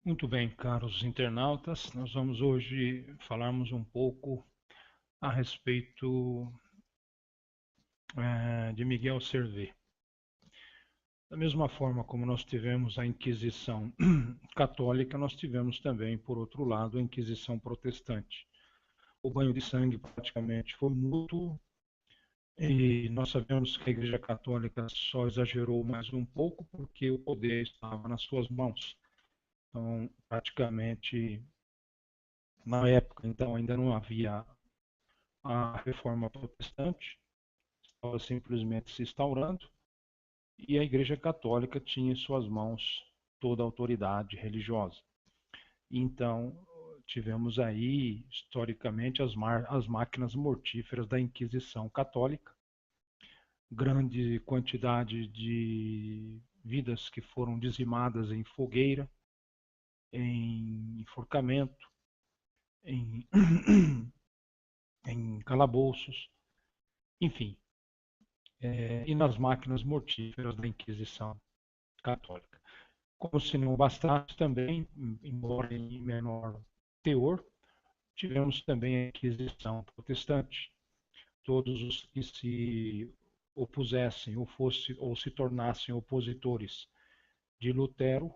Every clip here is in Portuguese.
Muito bem, caros internautas, nós vamos hoje falarmos um pouco a respeito de Miguel Servet. Da mesma forma como nós tivemos a Inquisição católica, nós tivemos também, por outro lado, a Inquisição protestante. O banho de sangue praticamente foi mútuo e nós sabemos que a Igreja Católica só exagerou mais um pouco porque o poder estava nas suas mãos. Então, praticamente, na época, então, ainda não havia a reforma protestante, estava simplesmente se instaurando, e a Igreja Católica tinha em suas mãos toda a autoridade religiosa. Então, tivemos aí, historicamente, as máquinas mortíferas da Inquisição Católica, grande quantidade de vidas que foram dizimadas em fogueira, em enforcamento, em, em calabouços, enfim, e nas máquinas mortíferas da Inquisição Católica. Como se não bastasse também, embora em menor teor, tivemos também a Inquisição Protestante. Todos os que se opusessem ou se tornassem opositores de Lutero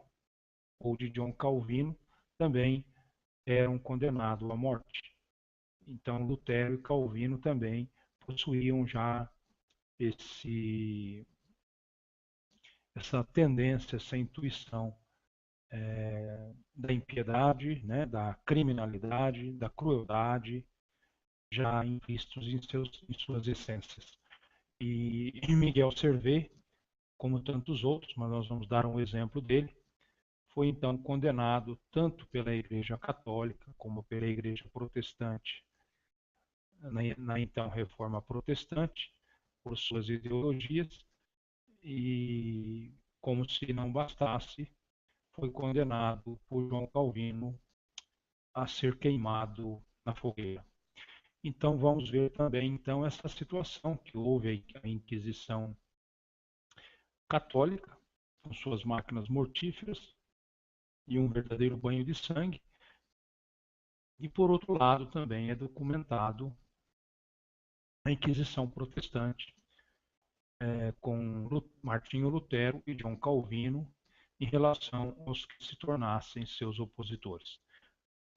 ou de John Calvino também eram condenados à morte. Então, Lutero e Calvino também possuíam já esse, essa tendência, essa intuição da impiedade, né, da criminalidade, da crueldade, já invistos em suas essências. E Miguel Servet, como tantos outros, mas nós vamos dar um exemplo dele, foi então condenado tanto pela Igreja Católica como pela Igreja Protestante, na então Reforma Protestante, por suas ideologias, e como se não bastasse, foi condenado por João Calvino a ser queimado na fogueira. Então vamos ver também então essa situação que houve a Inquisição Católica, com suas máquinas mortíferas e um verdadeiro banho de sangue. E por outro lado também é documentado a Inquisição Protestante, com Martinho Lutero e João Calvino em relação aos que se tornassem seus opositores.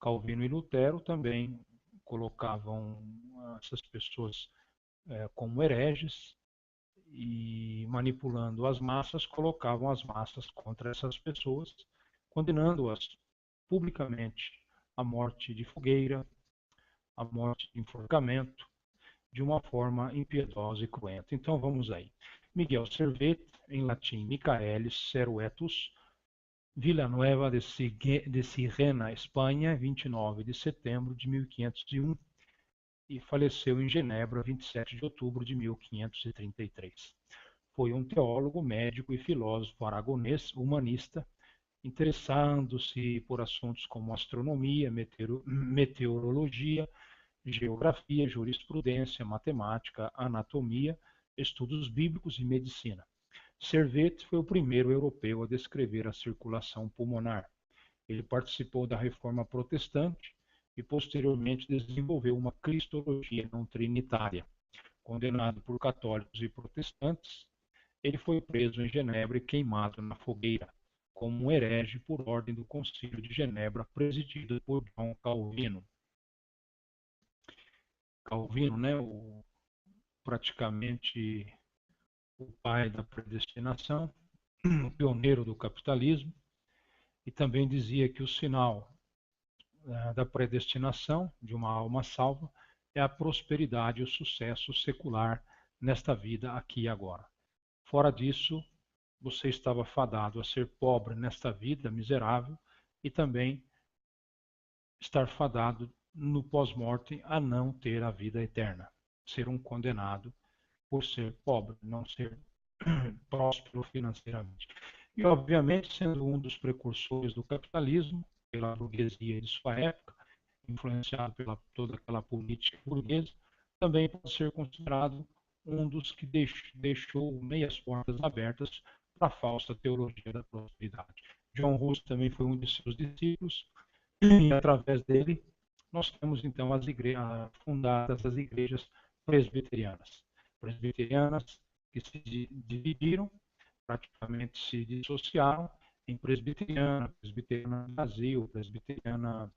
Calvino e Lutero também colocavam essas pessoas como hereges e, manipulando as massas, colocavam as massas contra essas pessoas, condenando-as publicamente à morte de fogueira, à morte de enforcamento, de uma forma impiedosa e cruenta. Então vamos aí. Miguel Servet, em latim Michaelis Servetus, Villanueva de Sirena, Espanha, 29 de setembro de 1501, e faleceu em Genebra, 27 de outubro de 1533. Foi um teólogo, médico e filósofo aragonês, humanista, interessando-se por assuntos como astronomia, meteorologia, geografia, jurisprudência, matemática, anatomia, estudos bíblicos e medicina. Servet foi o primeiro europeu a descrever a circulação pulmonar. Ele participou da Reforma Protestante e posteriormente desenvolveu uma cristologia não trinitária. Condenado por católicos e protestantes, ele foi preso em Genebra e queimado na fogueira, como um herege por ordem do Concílio de Genebra, presidido por João Calvino. Calvino, né, praticamente o pai da predestinação, o pioneiro do capitalismo, e também dizia que o sinal da predestinação de uma alma salva é a prosperidade e o sucesso secular nesta vida aqui e agora. Fora disso, você estava fadado a ser pobre nesta vida miserável e também estar fadado no pós-mortem a não ter a vida eterna, ser um condenado por ser pobre, não ser próspero financeiramente. E, obviamente, sendo um dos precursores do capitalismo, pela burguesia de sua época, influenciado pela toda aquela política burguesa, também pode ser considerado um dos que deixou meias portas abertas para a falsa teologia da prosperidade. John Hus também foi um de seus discípulos, e através dele nós temos então fundadas as igrejas presbiterianas. Presbiterianas que se dividiram, praticamente se dissociaram em presbiteriana, presbiteriana Brasil, presbiteriana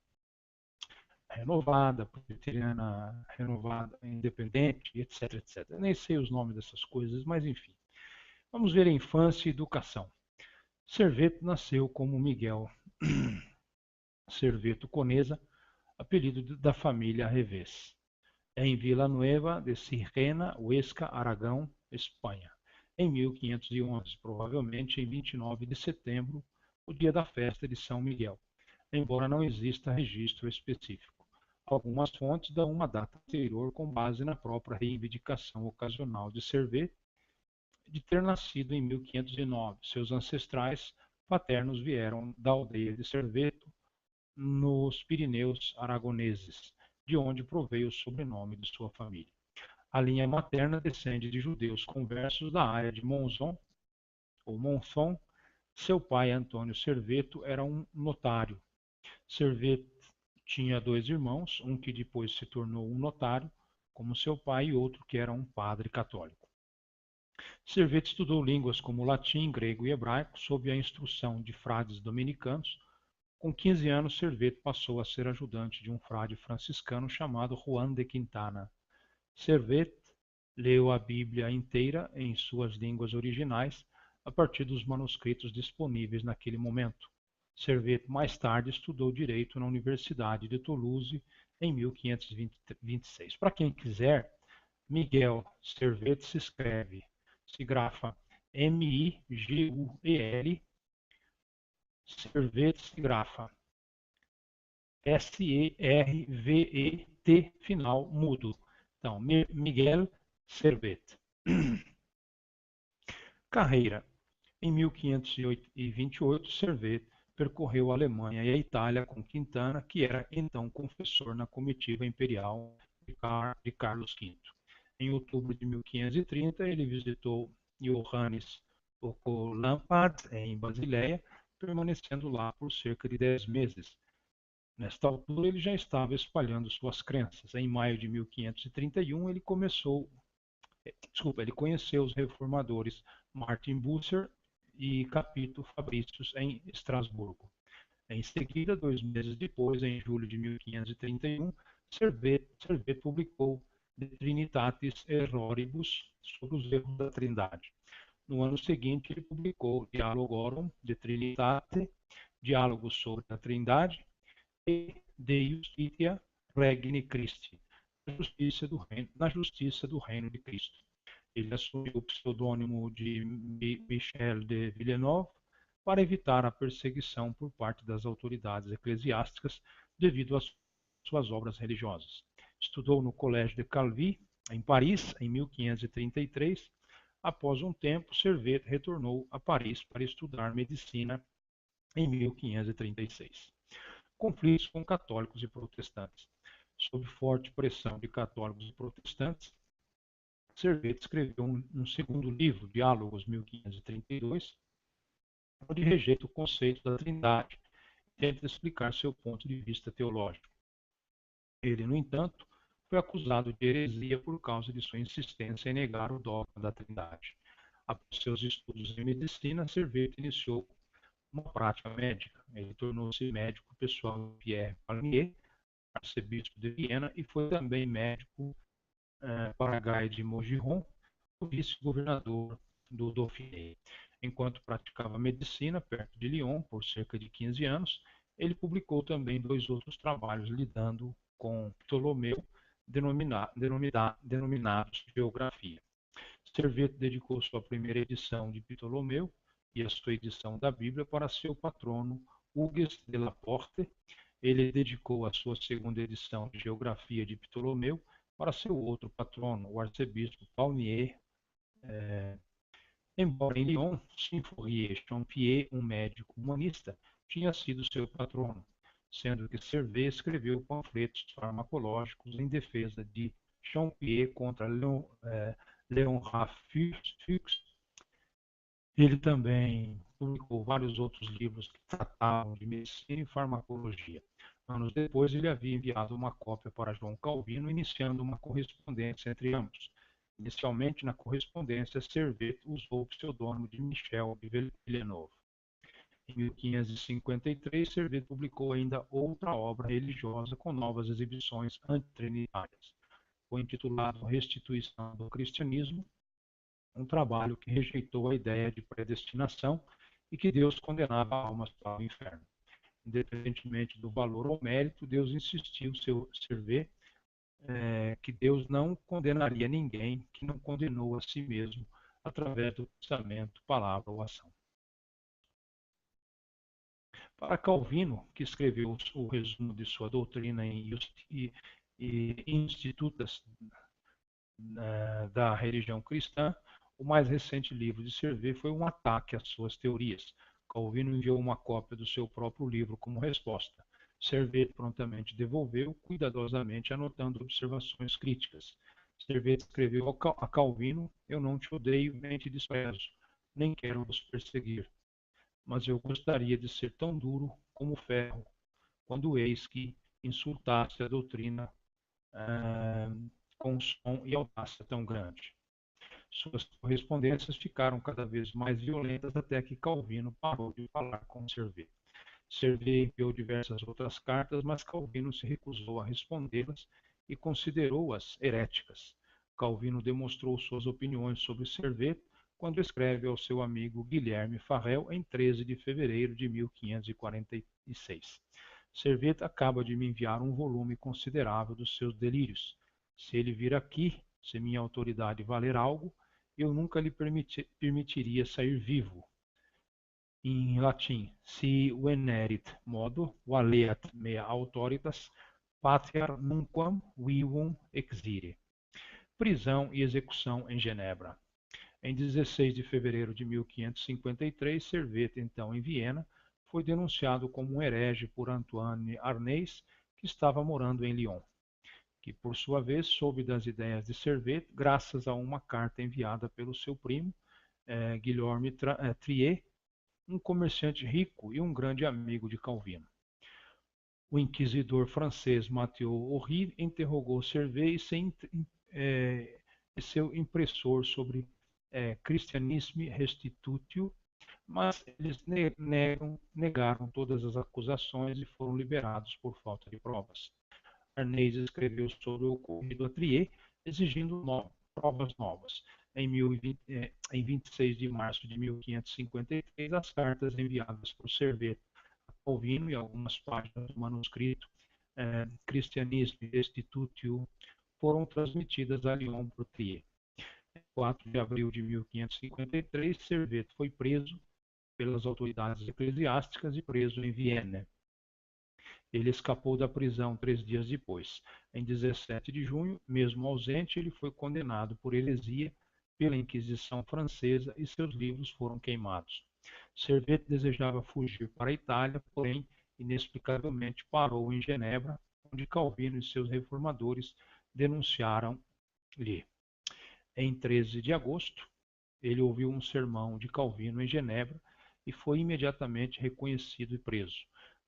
renovada, independente, etc, etc. Nem sei os nomes dessas coisas, mas enfim. Vamos ver a infância e educação. Serveto nasceu como Miguel Serveto Conesa, apelido da família Revés, em Vila Nueva de Cirrena, Huesca, Aragão, Espanha, em 1511, provavelmente em 29 de setembro, o dia da festa de São Miguel, embora não exista registro específico. Algumas fontes dão uma data anterior com base na própria reivindicação ocasional de Servet de ter nascido em 1509. Seus ancestrais paternos vieram da aldeia de Serveto, nos Pirineus aragoneses, de onde proveio o sobrenome de sua família. A linha materna descende de judeus conversos da área de Monzon, ou Monzon. Seu pai, Antônio Serveto, era um notário. Serveto tinha dois irmãos, um que depois se tornou um notário, como seu pai, e outro que era um padre católico. Serveto estudou línguas como latim, grego e hebraico, sob a instrução de frades dominicanos. Com 15 anos, Serveto passou a ser ajudante de um frade franciscano chamado Juan de Quintana. Serveto leu a Bíblia inteira em suas línguas originais a partir dos manuscritos disponíveis naquele momento. Serveto mais tarde estudou direito na Universidade de Toulouse em 1526. Para quem quiser, Miguel Serveto se grafa M-I-G-U-E-L, Serveto se grafa S-E-R-V-E-T, final mudo. Então, Miguel Servet. Carreira. Em 1528, Servet percorreu a Alemanha e a Itália com Quintana, que era então confessor na comitiva imperial de Carlos V. Em outubro de 1530, ele visitou Johannes Ocolampat, em Basileia, permanecendo lá por cerca de 10 meses. Nesta altura, ele já estava espalhando suas crenças. Em maio de 1531, ele conheceu os reformadores Martin Bucer e Capito Fabricius em Estrasburgo. Em seguida, 2 meses depois, em julho de 1531, Servet publicou De Trinitatis Erroribus, sobre os erros da Trindade. No ano seguinte, ele publicou Dialogorum de Trinitate, Diálogos sobre a Trindade, e De Justitia Regni Christi, na justiça do reino de Cristo. Ele assumiu o pseudônimo de Michel de Villeneuve para evitar a perseguição por parte das autoridades eclesiásticas devido às suas obras religiosas. Estudou no Colégio de Calvi, em Paris, em 1533. Após um tempo, Servet retornou a Paris para estudar medicina em 1536. Conflitos com católicos e protestantes. Sob forte pressão de católicos e protestantes, Servet escreveu um segundo livro, Diálogos, 1532, onde rejeita o conceito da Trindade e tenta explicar seu ponto de vista teológico. Ele, no entanto, foi acusado de heresia por causa de sua insistência em negar o dogma da Trindade. Após seus estudos em medicina, Servet iniciou uma prática médica. Ele tornou-se médico pessoal de Pierre Palmier, arcebispo de Viena, e foi também médico para Guy de Maugiron, o vice-governador do Dauphiné. Enquanto praticava medicina perto de Lyon por cerca de 15 anos, ele publicou também 2 outros trabalhos lidando com Ptolomeu, denominados Geografia. Servet dedicou sua primeira edição de Ptolomeu e a sua edição da Bíblia para seu patrono Hugues de la Porte. Ele dedicou a sua segunda edição de Geografia de Ptolomeu para seu outro patrono, o arcebispo Palmier. Embora em Lyon, Symphorien-Champier, um médico humanista, tinha sido seu patrono, sendo que Servet escreveu panfletos farmacológicos em defesa de Champier contra Leonard Fuchs. Ele também publicou vários outros livros que tratavam de medicina e farmacologia. Anos depois, ele havia enviado uma cópia para João Calvino, iniciando uma correspondência entre ambos. Inicialmente, na correspondência, Servet usou o pseudônimo de Michel de Villeneuve. Em 1553, Servet publicou ainda outra obra religiosa com novas exibições antitrinitárias. Foi intitulado Restituição do Cristianismo, um trabalho que rejeitou a ideia de predestinação e que Deus condenava almas para o inferno. Independentemente do valor ou mérito, Deus insistiu Servet que Deus não condenaria ninguém que não condenou a si mesmo através do pensamento, palavra ou ação. Para Calvino, que escreveu o resumo de sua doutrina em Institutas da religião cristã, o mais recente livro de Servet foi um ataque às suas teorias. Calvino enviou uma cópia do seu próprio livro como resposta. Servet prontamente devolveu, cuidadosamente anotando observações críticas. Servet escreveu a Calvino: eu não te odeio nem te desprezo, nem quero vos perseguir. Mas eu gostaria de ser tão duro como ferro, quando eis que insultaste a doutrina com som e audácia tão grande. Suas correspondências ficaram cada vez mais violentas até que Calvino parou de falar com Servet. Servet enviou diversas outras cartas, mas Calvino se recusou a respondê-las e considerou-as heréticas. Calvino demonstrou suas opiniões sobre Servet quando escreve ao seu amigo Guilherme Farel em 13 de fevereiro de 1546. Servet acaba de me enviar um volume considerável dos seus delírios. Se ele vir aqui, se minha autoridade valer algo, eu nunca lhe permitiria sair vivo. Em latim, si venerit modo, valeat mea autoritas, pater nunquam vivum exire. Prisão e execução em Genebra. Em 16 de fevereiro de 1553, Servet, então em Viena, foi denunciado como um herege por Antoine Arnaiz, que estava morando em Lyon, que por sua vez soube das ideias de Servet graças a uma carta enviada pelo seu primo, Guilherme Trier, um comerciante rico e um grande amigo de Calvino. O inquisidor francês Mathieu Horry interrogou Servet e seu impressor sobre Christianisme Restitutio, mas eles negaram todas as acusações e foram liberados por falta de provas. Arnaiz escreveu sobre o ocorrido a Trier, exigindo provas novas. Em 26 de março de 1553, as cartas enviadas por Servet a Calvino e algumas páginas do manuscrito Christianisme Restitutio foram transmitidas a Lyon por Trier. Em 4 de abril de 1553, Servet foi preso pelas autoridades eclesiásticas e preso em Viena. Ele escapou da prisão 3 dias depois. Em 17 de junho, mesmo ausente, ele foi condenado por heresia pela Inquisição francesa e seus livros foram queimados. Servet desejava fugir para a Itália, porém, inexplicavelmente parou em Genebra, onde Calvino e seus reformadores denunciaram-lhe. Em 13 de agosto, ele ouviu um sermão de Calvino em Genebra e foi imediatamente reconhecido e preso.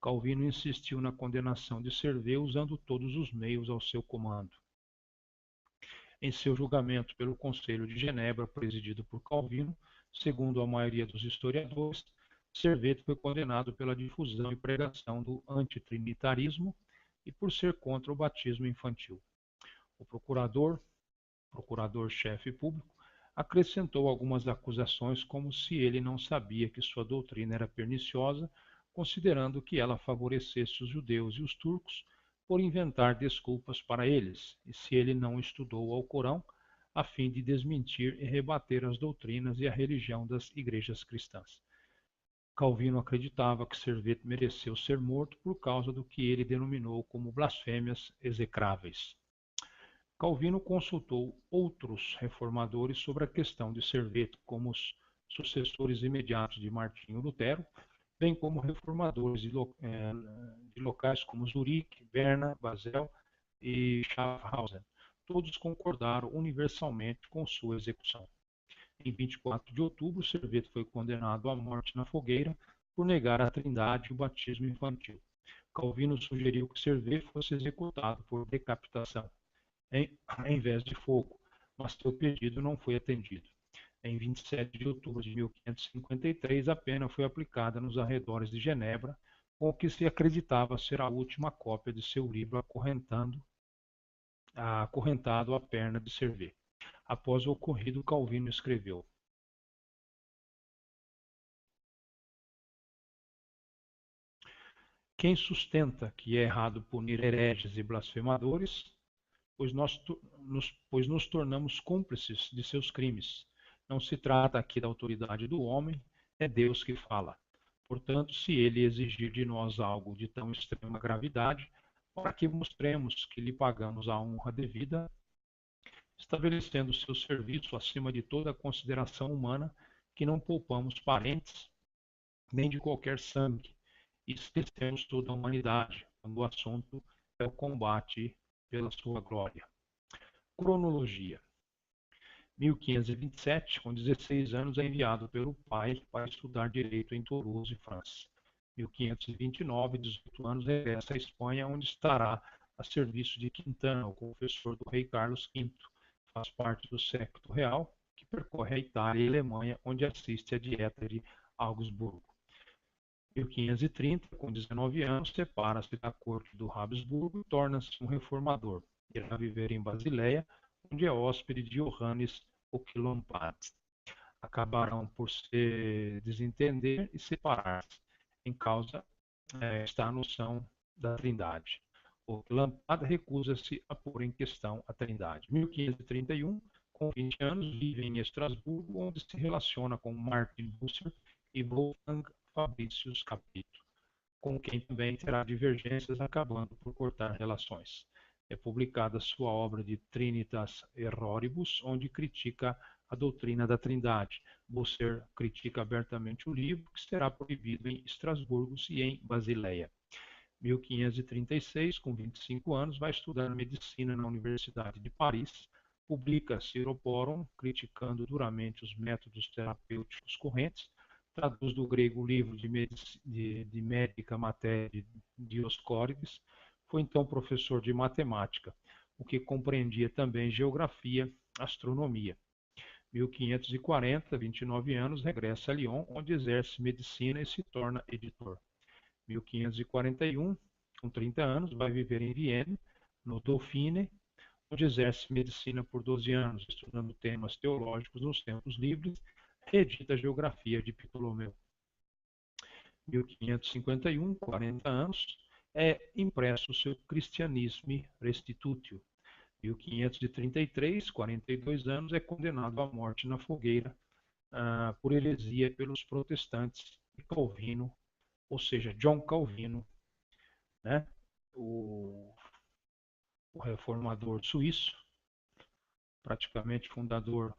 Calvino insistiu na condenação de Servet usando todos os meios ao seu comando. Em seu julgamento pelo Conselho de Genebra, presidido por Calvino, segundo a maioria dos historiadores, Servet foi condenado pela difusão e pregação do antitrinitarismo e por ser contra o batismo infantil. O procurador-chefe público, acrescentou algumas acusações como se ele não sabia que sua doutrina era perniciosa, considerando que ela favorecesse os judeus e os turcos por inventar desculpas para eles, e se ele não estudou o Alcorão, a fim de desmentir e rebater as doutrinas e a religião das igrejas cristãs. Calvino acreditava que Servet mereceu ser morto por causa do que ele denominou como blasfêmias execráveis. Calvino consultou outros reformadores sobre a questão de Servet, como os sucessores imediatos de Martinho Lutero, bem como reformadores de locais como Zurique, Berna, Basel e Schaffhausen. Todos concordaram universalmente com sua execução. Em 24 de outubro, Serveto foi condenado à morte na fogueira por negar a Trindade e o batismo infantil. Calvino sugeriu que Servet fosse executado por decapitação, em vez de fogo, mas seu pedido não foi atendido. Em 27 de outubro de 1553, a pena foi aplicada nos arredores de Genebra, com o que se acreditava ser a última cópia de seu livro acorrentado à perna de Servet. Após o ocorrido, Calvino escreveu: quem sustenta que é errado punir hereges e blasfemadores, pois nos tornamos cúmplices de seus crimes. Não se trata aqui da autoridade do homem, é Deus que fala. Portanto, se ele exigir de nós algo de tão extrema gravidade, para que mostremos que lhe pagamos a honra devida, estabelecendo seu serviço acima de toda consideração humana, que não poupamos parentes, nem de qualquer sangue, e esquecemos toda a humanidade, quando o assunto é o combate pela sua glória. Cronologia: 1527, com 16 anos, é enviado pelo pai para estudar direito em Toulouse, França. 1529, 18 anos, regressa à Espanha, onde estará a serviço de Quintana, o confessor do rei Carlos V. Faz parte do séquito real, que percorre a Itália e a Alemanha, onde assiste à Dieta de Augsburgo. 1530, com 19 anos, separa-se da corte do Habsburgo e torna-se um reformador. Irá viver em Basileia, onde é hóspede de Johannes Oquilompat. Acabarão por se desentender e separar-se. Em causa está a noção da Trindade. Oquilompat recusa-se a pôr em questão a Trindade. 1531, com 20 anos, vive em Estrasburgo, onde se relaciona com Martin Bucer e Wolfgang Fabricius Capito, com quem também terá divergências, acabando por cortar relações. É publicada sua obra de Trinitas Erroribus, onde critica a doutrina da Trindade. Bucer critica abertamente o livro, que será proibido em Estrasburgo e em Basileia. 1536, com 25 anos, vai estudar medicina na Universidade de Paris, publica Siroporum, criticando duramente os métodos terapêuticos correntes, traduz do grego o livro de Médica Matéria de Dioscórides, foi então professor de matemática, o que compreendia também geografia, astronomia. 1540, 29 anos, regressa a Lyon, onde exerce medicina e se torna editor. 1541, com 30 anos, vai viver em Viena, no Dauphine, onde exerce medicina por 12 anos, estudando temas teológicos nos tempos livres, reedita a geografia de Ptolomeu. 1551, 40 anos, é impresso o seu Christianisme Restitutio. 1533, 42 anos, é condenado à morte na fogueira por heresia pelos protestantes e Calvino, ou seja, John Calvino, né, o reformador suíço, praticamente fundador,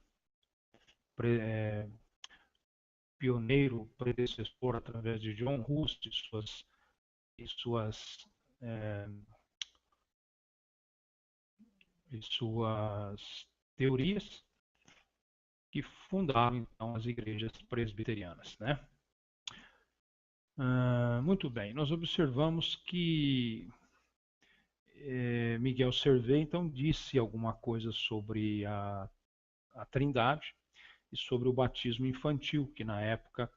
pioneiro, predecessor através de John Hus e suas teorias, que fundaram então as igrejas presbiterianas, né? Muito bem, nós observamos que Miguel Servet então disse alguma coisa sobre a Trindade e sobre o batismo infantil, que na época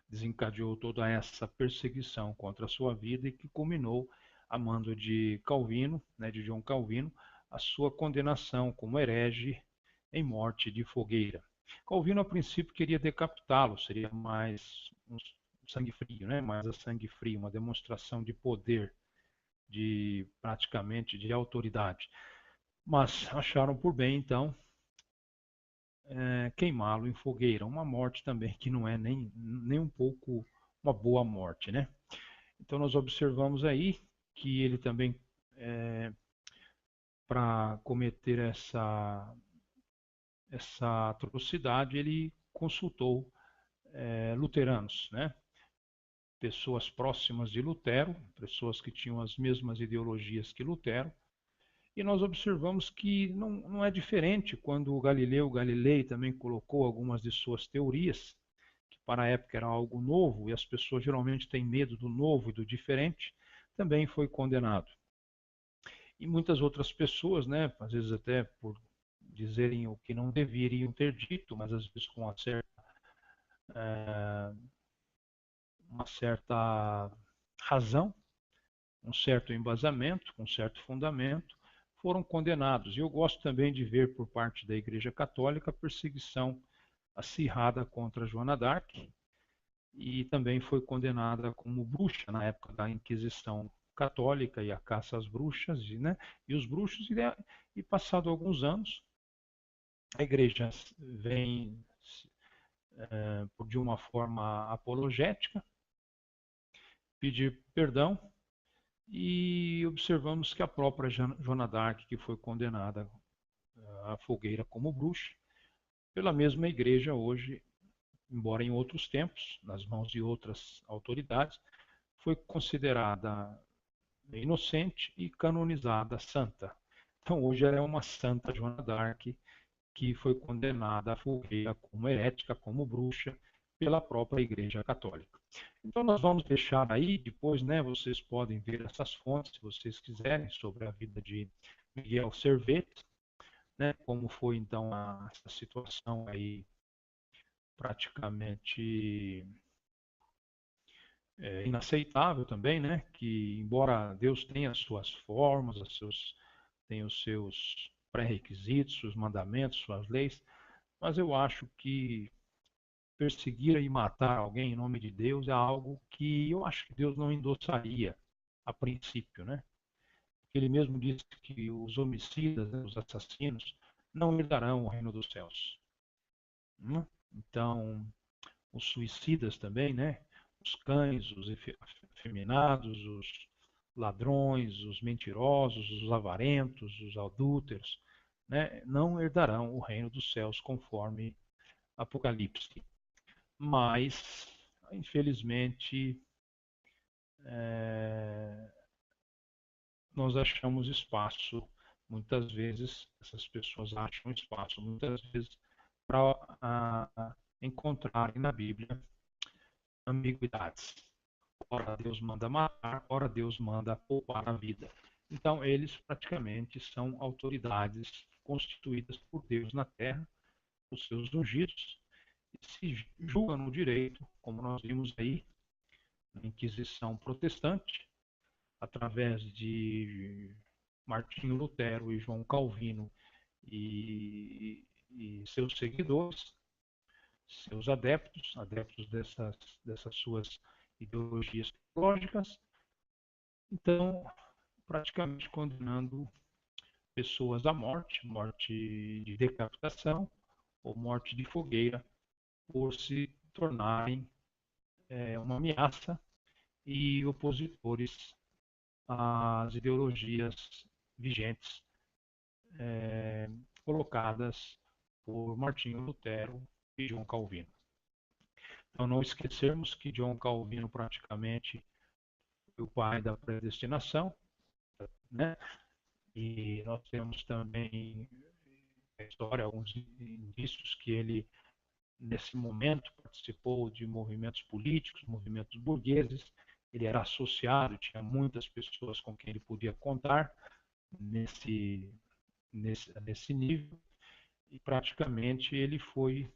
desencadeou toda essa perseguição contra a sua vida e que culminou a mando de Calvino, né, de João Calvino, a sua condenação como herege em morte de fogueira. Calvino, a princípio, queria decapitá-lo, seria mais um sangue frio, né? Mais a sangue frio, uma demonstração de poder, praticamente de autoridade. Mas acharam por bem, então, queimá-lo em fogueira, uma morte também que não é nem um pouco uma boa morte, né? Então nós observamos aí que ele também, para cometer essa atrocidade, ele consultou luteranos, né? Pessoas próximas de Lutero, pessoas que tinham as mesmas ideologias que Lutero, E nós observamos que não é diferente quando o Galileu Galilei também colocou algumas de suas teorias, que para a época era algo novo, e as pessoas geralmente têm medo do novo e do diferente, também foi condenado. E muitas outras pessoas, né, às vezes até por dizerem o que não deveriam ter dito, mas às vezes com uma certa razão, um certo embasamento, um certo fundamento, foram condenados. E eu gosto também de ver por parte da Igreja Católica a perseguição acirrada contra Joana d'Arc, e também foi condenada como bruxa na época da Inquisição Católica e a caça às bruxas, e os bruxos, e passado alguns anos, a Igreja vem de uma forma apologética pedir perdão, e observamos que a própria Joana d'Arc, que foi condenada à fogueira como bruxa, pela mesma igreja hoje, embora em outros tempos, nas mãos de outras autoridades, foi considerada inocente e canonizada santa. Então hoje ela é uma santa Joana d'Arc, que foi condenada à fogueira como herética, como bruxa, pela própria Igreja Católica. Então nós vamos deixar aí, depois, né, vocês podem ver essas fontes, se vocês quiserem, sobre a vida de Miguel Servet, né, como foi então essa situação aí praticamente inaceitável também, né, que embora Deus tenha as suas formas, tenha os seus pré-requisitos, seus mandamentos, suas leis, mas eu acho que perseguir e matar alguém em nome de Deus é algo que eu acho que Deus não endossaria a princípio, né? Porque ele mesmo disse que os homicidas, né, os assassinos, não herdarão o reino dos céus. Então, os suicidas também, né? Os cães, os afeminados, os ladrões, os mentirosos, os avarentos, os adúlteros, né? Não herdarão o reino dos céus, conforme Apocalipse. Mas, infelizmente, é, nós achamos espaço, muitas vezes, essas pessoas acham espaço, muitas vezes, para encontrarem na Bíblia ambiguidades. Ora Deus manda matar, ora Deus manda poupar a vida. Então, eles praticamente são autoridades constituídas por Deus na terra, os seus ungidos, e se julgam no direito, como nós vimos aí, na Inquisição Protestante, através de Martinho Lutero e João Calvino e seus seguidores, seus adeptos dessas suas ideologias teológicas, então praticamente condenando pessoas à morte, morte de decapitação ou morte de fogueira, por se tornarem uma ameaça e opositores às ideologias vigentes colocadas por Martinho Lutero e João Calvino. Então, não esquecermos que João Calvino praticamente foi o pai da predestinação, né? E nós temos também na história alguns indícios que ele, nesse momento, participou de movimentos políticos, movimentos burgueses. Ele era associado, tinha muitas pessoas com quem ele podia contar nesse nível, e praticamente ele foi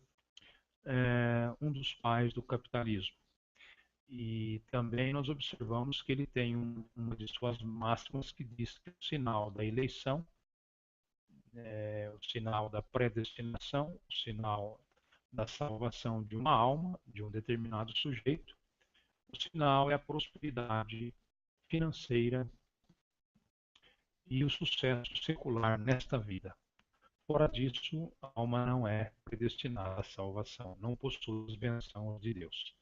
um dos pais do capitalismo. E também nós observamos que ele tem uma de suas máximas que diz que o sinal da eleição, o sinal da predestinação, o sinal da salvação de uma alma, de um determinado sujeito, o sinal é a prosperidade financeira e o sucesso secular nesta vida. Fora disso, a alma não é predestinada à salvação, não possui as bênçãos de Deus.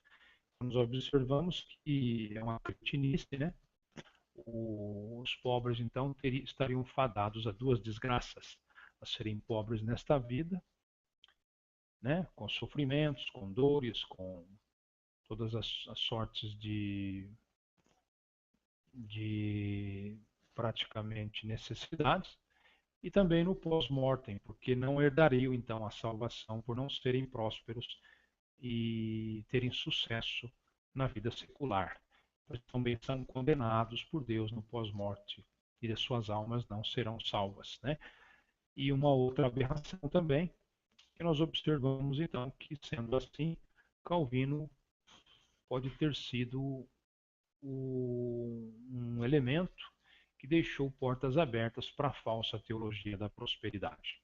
Nós observamos que é uma cretinice, né? Os pobres, então, estariam fadados a duas desgraças: a serem pobres nesta vida, né? Com sofrimentos, com dores, com todas as sortes de praticamente necessidades, e também no pós-mortem, porque não herdariam então a salvação por não serem prósperos e terem sucesso na vida secular. Eles também são condenados por Deus no pós-morte e as suas almas não serão salvas, né? E uma outra aberração também, que nós observamos então que, sendo assim, Calvino pode ter sido um elemento que deixou portas abertas para a falsa teologia da prosperidade.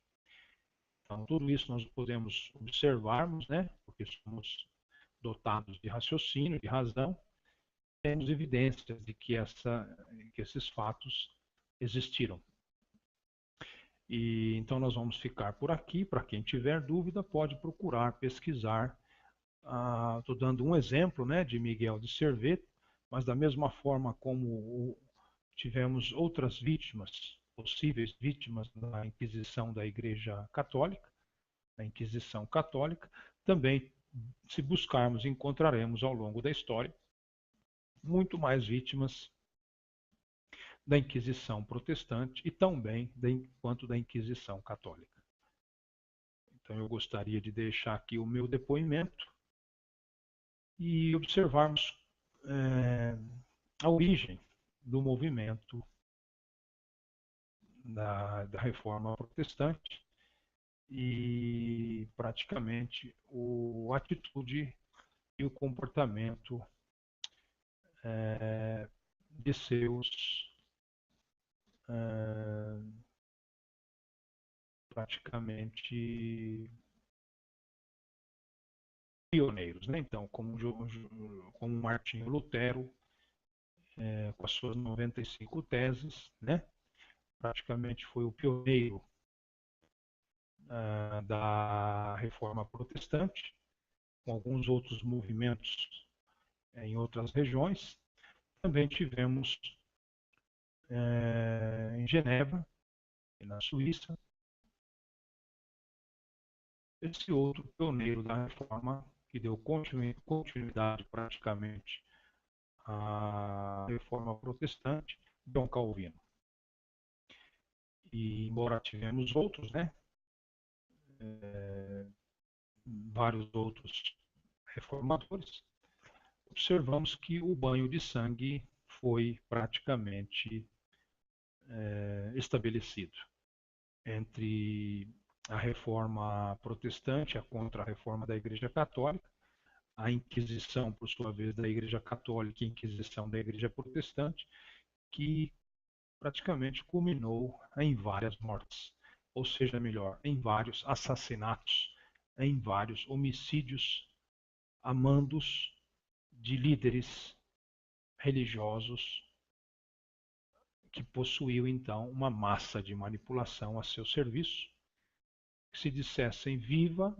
Então, tudo isso nós podemos observarmos, né? Porque somos dotados de raciocínio, de razão, temos evidências de que esses fatos existiram. E então nós vamos ficar por aqui. Para quem tiver dúvida, pode procurar pesquisar. Estou dando um exemplo, né, de Miguel de Servet, mas da mesma forma como tivemos outras vítimas, possíveis vítimas da Inquisição da Igreja Católica, da Inquisição Católica, também, se buscarmos, encontraremos ao longo da história muito mais vítimas da Inquisição Protestante e também quanto da Inquisição Católica. Então eu gostaria de deixar aqui o meu depoimento e observarmos a origem do movimento da Reforma Protestante e praticamente a atitude e o comportamento de seus praticamente pioneiros, né? Então, como Martinho Lutero, com as suas 95 teses, né? Praticamente foi o pioneiro da Reforma Protestante, com alguns outros movimentos em outras regiões. Também tivemos em Genebra e na Suíça esse outro pioneiro da Reforma que deu continuidade praticamente à Reforma Protestante, Dom Calvino. E embora tivemos outros, né, vários outros reformadores, observamos que o banho de sangue foi praticamente estabelecido entre a Reforma Protestante, a Contra-Reforma da Igreja Católica, a Inquisição, por sua vez, da Igreja Católica e a Inquisição da Igreja Protestante, que praticamente culminou em várias mortes, ou seja, melhor, em vários assassinatos, em vários homicídios a mandos de líderes religiosos que possuíam então uma massa de manipulação a seu serviço. Se dissessem viva,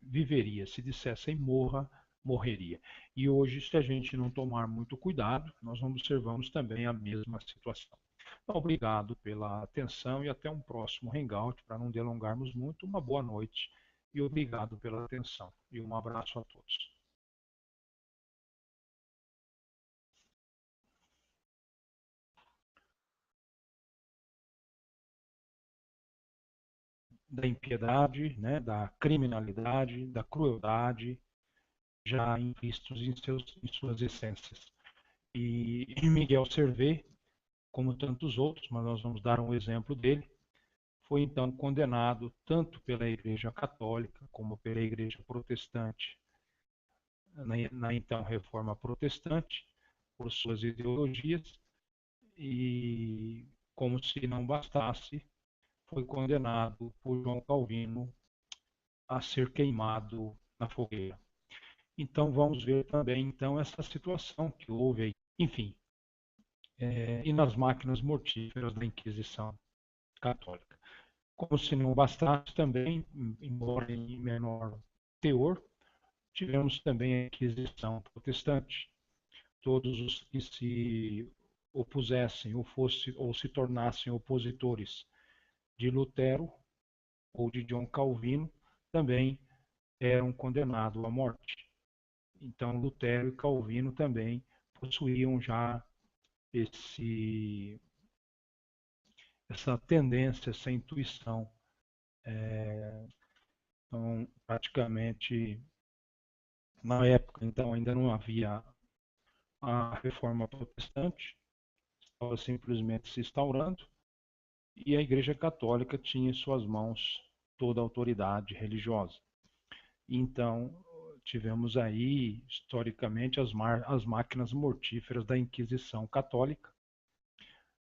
viveria, se dissessem morra, morreria. E hoje, se a gente não tomar muito cuidado, nós observamos também a mesma situação. Então, obrigado pela atenção e até um próximo Hangout. Para não delongarmos muito, uma boa noite e obrigado pela atenção. E um abraço a todos. Da impiedade, né, da criminalidade, da crueldade, já implícitos em suas essências. E Miguel Servet, como tantos outros, mas nós vamos dar um exemplo dele, foi então condenado tanto pela Igreja Católica como pela Igreja Protestante, na então Reforma Protestante, por suas ideologias, e como se não bastasse, foi condenado por João Calvino a ser queimado na fogueira. Então vamos ver também então essa situação que houve aí, enfim, e nas máquinas mortíferas da Inquisição Católica. Como se não bastasse também, embora em menor teor, tivemos também a Inquisição Protestante. Todos os que se opusessem ou se tornassem opositores de Lutero ou de John Calvino também eram condenados à morte. Então, Lutero e Calvino também possuíam já essa tendência, essa intuição. Então, praticamente, na época, então, ainda não havia a reforma protestante, estava simplesmente se instaurando, e a Igreja Católica tinha em suas mãos toda a autoridade religiosa. Então, tivemos aí, historicamente, as máquinas mortíferas da Inquisição Católica,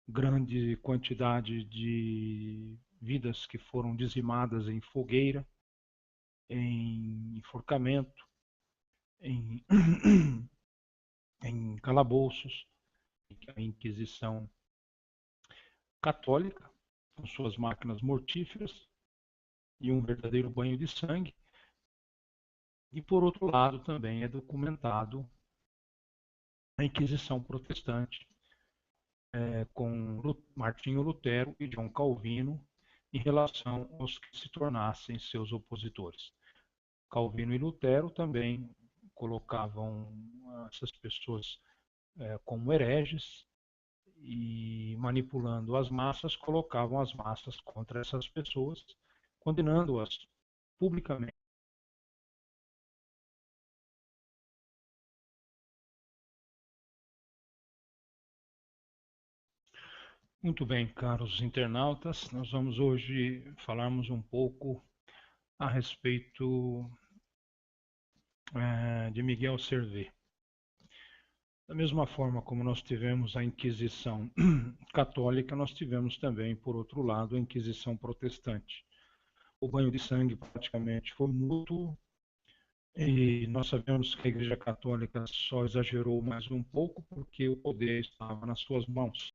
grande quantidade de vidas que foram dizimadas em fogueira, em enforcamento, em, em calabouços, a Inquisição Católica, com suas máquinas mortíferas e um verdadeiro banho de sangue. E, por outro lado, também é documentado a Inquisição Protestante, com Martinho Lutero e João Calvino, em relação aos que se tornassem seus opositores. Calvino e Lutero também colocavam essas pessoas como hereges e, manipulando as massas, colocavam as massas contra essas pessoas, condenando-as publicamente. Muito bem, caros internautas, nós vamos hoje falarmos um pouco a respeito de Miguel Servet. Da mesma forma como nós tivemos a Inquisição católica, nós tivemos também, por outro lado, a Inquisição protestante. O banho de sangue praticamente foi mútuo, e nós sabemos que a Igreja Católica só exagerou mais um pouco porque o poder estava nas suas mãos.